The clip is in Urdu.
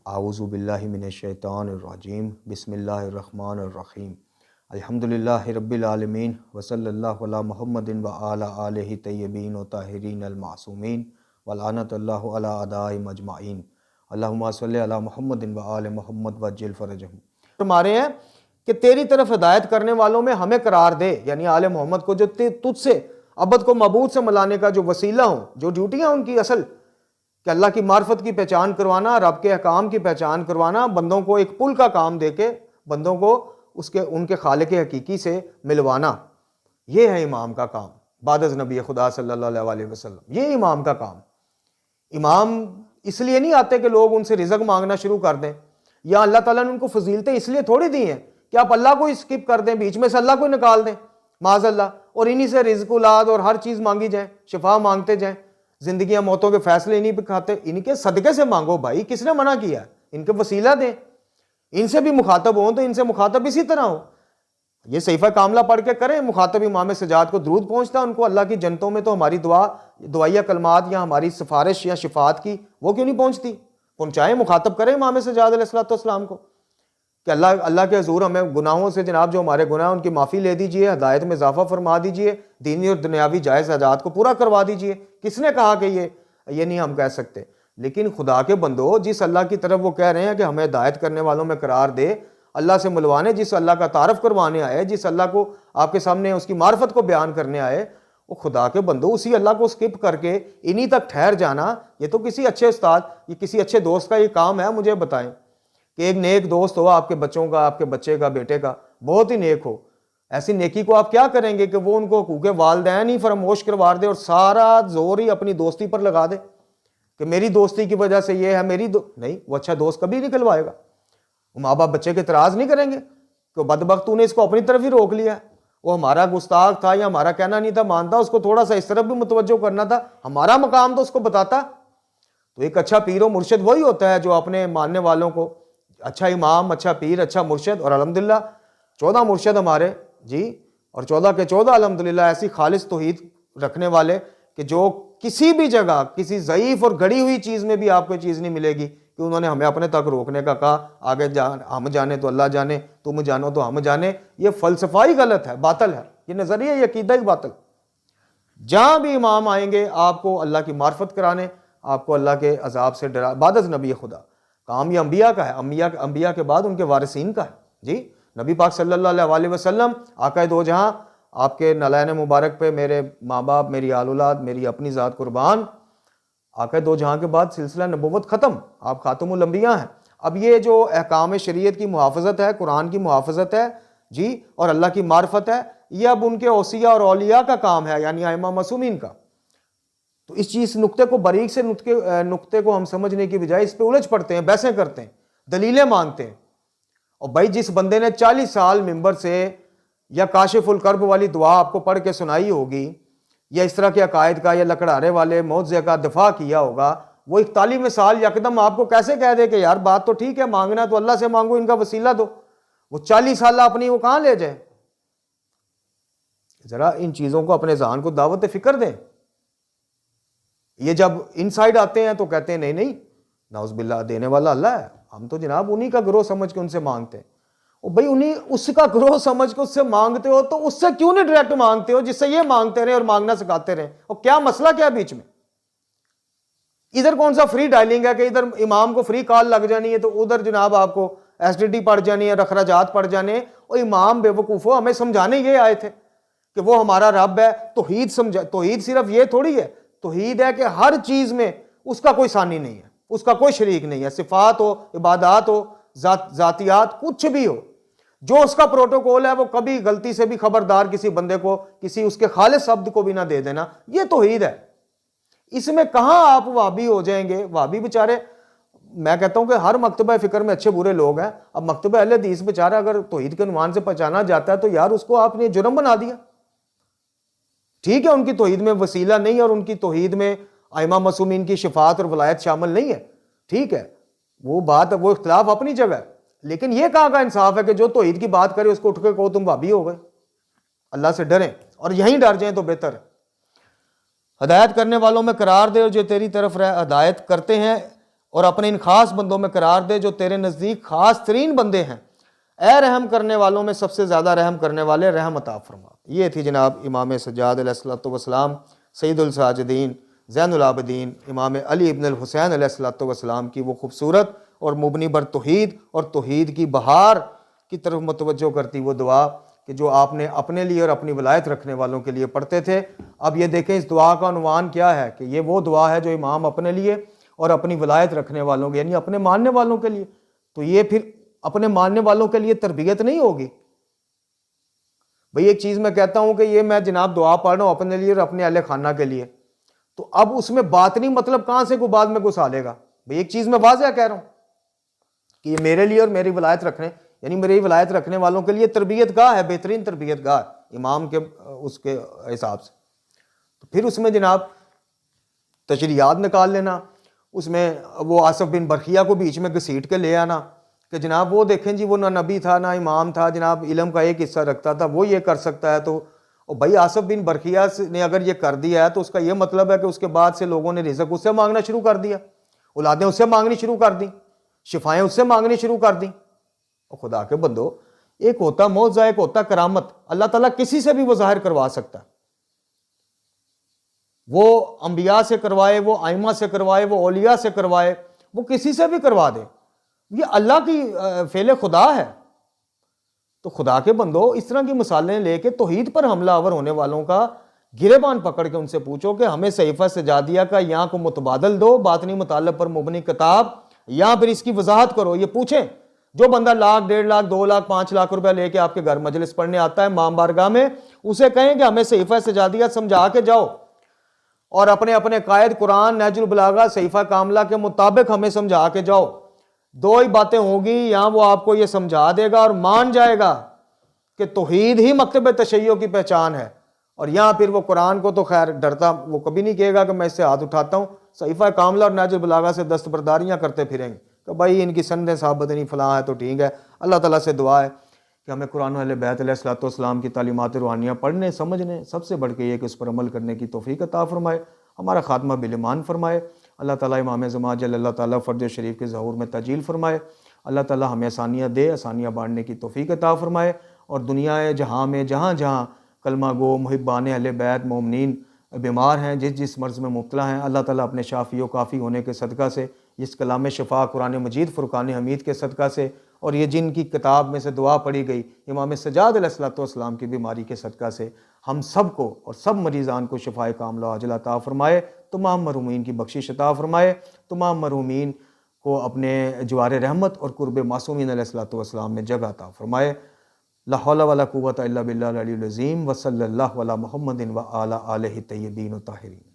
اعوذ باللہ من الشیطان الرجیم بسم اللہ الرحمن الرحیم الحمدللہ رب العالمین وصلی اللہ علی محمد وعلی آلہ طیبین و طاہرین المعصومین ولعنت اللہ علی اعداء مجمعین اللہم صلی علی محمد وآل محمد وعجل فرجہم۔ ہمارے ہیں کہ تیری طرف ہدایت کرنے والوں میں ہمیں قرار دے، یعنی آل محمد کو جو تجھ سے ابد کو معبود سے ملانے کا جو وسیلہ ہوں، جو ڈیوٹیاں ان کی اصل کہ اللہ کی معرفت کی پہچان کروانا، رب کے احکام کی پہچان کروانا، بندوں کو ایک پل کا کام دے کے بندوں کو ان کے خالق حقیقی سے ملوانا، یہ ہے امام کا کام بعد از نبی خدا صلی اللہ علیہ وسلم۔ یہ امام کا کام۔ امام اس لیے نہیں آتے کہ لوگ ان سے رزق مانگنا شروع کر دیں، یا اللہ تعالیٰ نے ان کو فضیلتیں اس لیے تھوڑی دی ہیں کہ آپ اللہ کو اسکپ کر دیں، بیچ میں سے اللہ کو نکال دیں معاذ اللہ، اور انہی سے رزق اولاد اور ہر چیز مانگی جائیں، شفا مانگتے جائیں، زندگیاں موتوں کے فیصلے انہی پہ کھاتے۔ ان کے صدقے سے مانگو بھائی، کس نے منع کیا ہے؟ ان کے وسیلہ دیں، ان سے بھی مخاطب ہوں تو ان سے مخاطب اسی طرح ہو۔ یہ صحیفہ کاملہ پڑھ کے کریں، مخاطب امام سجاد کو درود پہنچتا ہے، ان کو اللہ کی جنتوں میں تو ہماری دعائیہ کلمات یا ہماری سفارش یا شفاعت کی وہ کیوں نہیں پہنچتی؟ پہنچائیں، مخاطب کریں امام سجاد علیہ السلام کو کہ اللہ کے حضور ہمیں گناہوں سے جناب جو ہمارے گناہ ان کی معافی لے دیجئے، ہدایت میں اضافہ فرما دیجئے، دینی اور دنیاوی جائز حاجات کو پورا کروا دیجئے۔ کس نے کہا کہ یہ نہیں ہم کہہ سکتے؟ لیکن خدا کے بندو، جس اللہ کی طرف وہ کہہ رہے ہیں کہ ہمیں ہدایت کرنے والوں میں قرار دے، اللہ سے ملوانے، جس اللہ کا تعارف کروانے آئے، جس اللہ کو آپ کے سامنے اس کی معرفت کو بیان کرنے آئے، وہ خدا کے بندو اسی اللہ کو سکپ کر کے انہی تک ٹھہر جانا، یہ تو کسی اچھے استاد یا کسی اچھے دوست کا یہ کام ہے؟ مجھے بتائیں کہ ایک نیک دوست ہو آپ کے بچوں کا، آپ کے بچے کا، بیٹے کا، بہت ہی نیک ہو، ایسی نیکی کو آپ کیا کریں گے کہ وہ ان کو حقوق والدین ہی فراموش کروا دے اور سارا زور ہی اپنی دوستی پر لگا دے کہ میری دوستی کی وجہ سے یہ ہے، نہیں، وہ اچھا دوست کبھی نہیں کھلوائے گا۔ وہ ماں باپ بچے کے اعتراض نہیں کریں گے کہ بدبخت تو نے اس کو اپنی طرف ہی روک لیا، وہ ہمارا گستاخ تھا یا ہمارا کہنا نہیں تھا مانتا، اس کو تھوڑا سا اس طرف بھی متوجہ کرنا تھا، ہمارا مقام تو اس کو بتاتا۔ تو ایک اچھا پیر و مرشد وہی ہوتا ہے جو اپنے ماننے والوں کو، اچھا امام، اچھا پیر، اچھا مرشد، اور الحمدللہ 14 مرشد ہمارے جی، اور 14 کے 14 الحمدللہ ایسی خالص توحید رکھنے والے کہ جو کسی بھی جگہ کسی ضعیف اور گڑی ہوئی چیز میں بھی آپ کو چیز نہیں ملے گی کہ انہوں نے ہمیں اپنے تک روکنے کا کہا، آگے ہم جانے تو اللہ جانے، تم جانو تو ہم جانے۔ یہ فلسفہ ہی غلط ہے، باطل ہے، یہ نظریہ، یہ عقیدہ ہی باطل۔ جہاں بھی امام آئیں گے آپ کو اللہ کی معرفت کرانے، آپ کو اللہ کے عذاب سے ڈرا، بعد از نبی خدا۔ کام یہ انبیاء کا ہے، انبیاء کے بعد ان کے وارثین کا ہے جی۔ نبی پاک صلی اللہ علیہ وسلم آقا دو جہاں، آپ کے نالین مبارک پہ میرے ماں باپ، میری آل اولاد، میری اپنی ذات قربان، آقا دو جہاں کے بعد سلسلہ نبوت ختم، آپ خاتم الانبیاء ہیں۔ اب یہ جو احکام شریعت کی محافظت ہے، قرآن کی محافظت ہے جی، اور اللہ کی معرفت ہے، یہ اب ان کے اوصیاء اور اولیاء کا کام ہے، یعنی ائمہ معصومین کا۔ تو اس چیز نقطے کو باریک سے نقطے کو ہم سمجھنے کی بجائے اس پہ الجھ پڑتے ہیں، بحثیں کرتے ہیں، دلیلیں مانگتے ہیں۔ اور بھائی جس بندے نے 40 سال ممبر سے یا کاشف الکرب والی دعا آپ کو پڑھ کے سنائی ہوگی، یا اس طرح کے عقائد کا یا لکڑہارے والے موضوع کا دفاع کیا ہوگا، وہ 41 سال یکدم آپ کو کیسے کہہ دے کہ یار بات تو ٹھیک ہے، مانگنا تو اللہ سے مانگو، ان کا وسیلہ دو؟ وہ 40 سالہ اپنی وہ کہاں لے جائے؟ ذرا ان چیزوں کو اپنے ذہن کو دعوت فکر دیں۔ یہ جب ان سائڈ آتے ہیں تو کہتے ہیں نہیں نعوذ باللہ، دینے والا اللہ ہے، ہم تو جناب انہی کا گروہ سمجھ کے ان سے مانگتے ہیں۔ اور بھائی اس کا گروہ سمجھ کے اس سے مانگتے ہو تو اس سے کیوں نہیں ڈائریکٹ مانگتے ہو جس سے یہ مانگتے رہے اور مانگنا سکھاتے رہے؟ اور کیا مسئلہ کیا بیچ میں؟ ادھر کون سا فری ڈائلنگ ہے کہ ادھر امام کو فری کال لگ جانی ہے تو ادھر جناب آپ کو ایس ٹی ڈی پڑ جانی ہے، اخراجات پڑ جانے؟ اور امام بے وقوف ہو، ہمیں سمجھانے یہ آئے تھے کہ وہ ہمارا رب ہے۔ توحید صرف یہ تھوڑی ہے، توحید ہے کہ ہر چیز میں اس کا کوئی ثانی نہیں ہے، اس کا کوئی شریک نہیں ہے، صفات ہو، عبادات ہو، ذاتیات، کچھ بھی ہو، جو اس کا پروٹوکول ہے وہ کبھی غلطی سے بھی خبردار کسی بندے کو کسی اس کے خالص شبد کو بھی نہ دے دینا، یہ توحید ہے۔ اس میں کہاں آپ وہابی ہو جائیں گے؟ وہابی بیچارے، میں کہتا ہوں کہ ہر مکتبہ فکر میں اچھے برے لوگ ہیں، اب مکتبہ اہل حدیث بیچارہ اگر توحید کے عنوان سے پہچانا جاتا ہے تو یار اس کو آپ نے جرم بنا دیا۔ ٹھیک ہے ان کی توحید میں وسیلہ نہیں اور ان کی توحید میں ائمہ معصومین کی شفاعت اور ولایت شامل نہیں ہے، ٹھیک ہے، وہ اختلاف اپنی جگہ ہے، لیکن یہ کہاں کا انصاف ہے کہ جو توحید کی بات کرے اس کو اٹھ کے کہو تم وہابی ہو گئے؟ اللہ سے ڈریں، اور یہیں ڈر جائیں تو بہتر ہے۔ ہدایت کرنے والوں میں قرار دے اور جو تیری طرف ہدایت کرتے ہیں اور اپنے ان خاص بندوں میں قرار دے جو تیرے نزدیک خاص ترین بندے ہیں۔ اے رحم کرنے والوں میں سب سے زیادہ رحم کرنے والے، رحم عطا فرما۔ یہ تھی جناب امام سجاد علیہ الصلوۃ والسلام، سید الساجدین، زین العابدین، امام علی ابن الحسین علیہ الصلوۃ والسلام کی وہ خوبصورت اور مبنی بر توحید اور توحید کی بہار کی طرف متوجہ کرتی وہ دعا کہ جو آپ نے اپنے لیے اور اپنی ولایت رکھنے والوں کے لیے پڑھتے تھے۔ اب یہ دیکھیں اس دعا کا عنوان کیا ہے کہ یہ وہ دعا ہے جو امام اپنے لیے اور اپنی ولایت رکھنے والوں کے، یعنی اپنے ماننے والوں کے لیے۔ تو یہ پھر اپنے ماننے والوں کے لیے تربیت نہیں ہوگی بھئی۔ ایک چیز میں کہتا ہوں کہ یہ میں جناب دعا پڑھ رہا ہوں اپنے لیے اور اپنے اہل خانہ کے لیے، تو اب اس میں باطنی مطلب کہاں سے کوئی بعد میں گھسا لے گا بھئی؟ ایک چیز میں واضح کہہ رہا ہوں کہ یہ میرے لیے اور میری ولایت رکھنے، یعنی میری ولایت رکھنے والوں کے لیے تربیت گاہ ہے، بہترین تربیت گاہ امام کے اس کے حساب سے۔ تو پھر اس میں جناب تشریحات نکال لینا، اس میں وہ آصف بن برخیہ کو بیچ میں گھسیٹ کے لے آنا کہ جناب وہ دیکھیں جی وہ نہ نبی تھا نہ امام تھا، جناب علم کا ایک حصہ رکھتا تھا، وہ یہ کر سکتا ہے۔ تو بھائی آصف بن برخیہ نے اگر یہ کر دیا ہے تو اس کا یہ مطلب ہے کہ اس کے بعد سے لوگوں نے رزق اس سے مانگنا شروع کر دیا، اولادیں اس سے مانگنی شروع کر دیں، شفائیں اس سے مانگنی شروع کر دیں۔ اور خدا کے بندو، ایک ہوتا معجزہ، ایک ہوتا کرامت۔ اللہ تعالیٰ کسی سے بھی وہ ظاہر کروا سکتا ہے، وہ انبیاء سے کروائے، وہ ائمہ سے کروائے، وہ اولیاء سے کروائے، وہ کسی سے بھی کروا دے، یہ اللہ کی فعل خدا ہے۔ تو خدا کے بندو، اس طرح کی مثالیں لے کے توحید پر حملہ آور ہونے والوں کا گریبان پکڑ کے ان سے پوچھو کہ ہمیں صحیفہ سجادیہ کا یہاں کو متبادل دو، باطنی مطالب پر مبنی کتاب، یا پھر اس کی وضاحت کرو۔ یہ پوچھیں جو بندہ 1,00,000 1,50,000 2,00,000 5,00,000 روپے لے کے آپ کے گھر مجلس پڑھنے آتا ہے امام بارگاہ میں، اسے کہیں کہ ہمیں صحیفہ سجادیہ سمجھا کے جاؤ، اور اپنے اپنے قائد قرآن نہج البلاغہ صحیفہ کاملہ کے مطابق ہمیں سمجھا کے جاؤ۔ دو ہی باتیں ہوں گی، یا وہ آپ کو یہ سمجھا دے گا اور مان جائے گا کہ توحید ہی مکتب تشیع کی پہچان ہے، اور یہاں پھر وہ قرآن کو تو خیر ڈرتا، وہ کبھی نہیں کہے گا کہ میں اس سے ہاتھ اٹھاتا ہوں، صحیفہ کاملہ اور نہج البلاغہ سے دستبرداریاں کرتے پھریں گے کہ بھائی ان کی سندیں ثابت نہیں، فلاں ہے تو ٹھیک ہے۔ اللہ تعالیٰ سے دعا ہے کہ ہمیں قرآن و اہل بیت علیہ الصلوۃ والسلام کی تعلیمات روحانیہ پڑھنے، سمجھنے، سب سے بڑھ کے یہ کہ اس پر عمل کرنے کی توفیق عطا فرمائے، ہمارا خاتمہ بالایمان فرمائے۔ اللہ تعالیٰ امام زمان جل اللہ تعالیٰ فرج شریف کے ظہور میں تاجیل فرمائے۔ اللہ تعالیٰ ہمیں آسانیاں دے، آسانیاں بانٹنے کی توفیق عطا فرمائے، اور دنیا جہاں میں جہاں جہاں کلمہ گو محبان اہل بیت مومنین بیمار ہیں، جس جس مرض میں مبتلا ہیں، اللہ تعالیٰ اپنے شافی و کافی ہونے کے صدقہ سے، اس کلام شفا قرآن مجید فرقان حمید کے صدقہ سے، اور یہ جن کی کتاب میں سے دعا پڑھی گئی امام سجاد علیہ الصلوۃ والسلام کی بیماری کے صدقہ سے، ہم سب کو اور سب مریضان کو شفائے کاملہ عاجلہ عطا فرمائے، تمام مرحومین کی بخشش عطا فرمائے، تمام مرحومین کو اپنے جوار رحمت اور قرب معصومین علیہ الصلوۃ والسلام میں جگہ عطا فرمائے۔ لا حول ولا قوۃ الا باللہ العلی العظیم، وصلی اللہ علی محمد وعلی آلہ الطیبین الطاہرین۔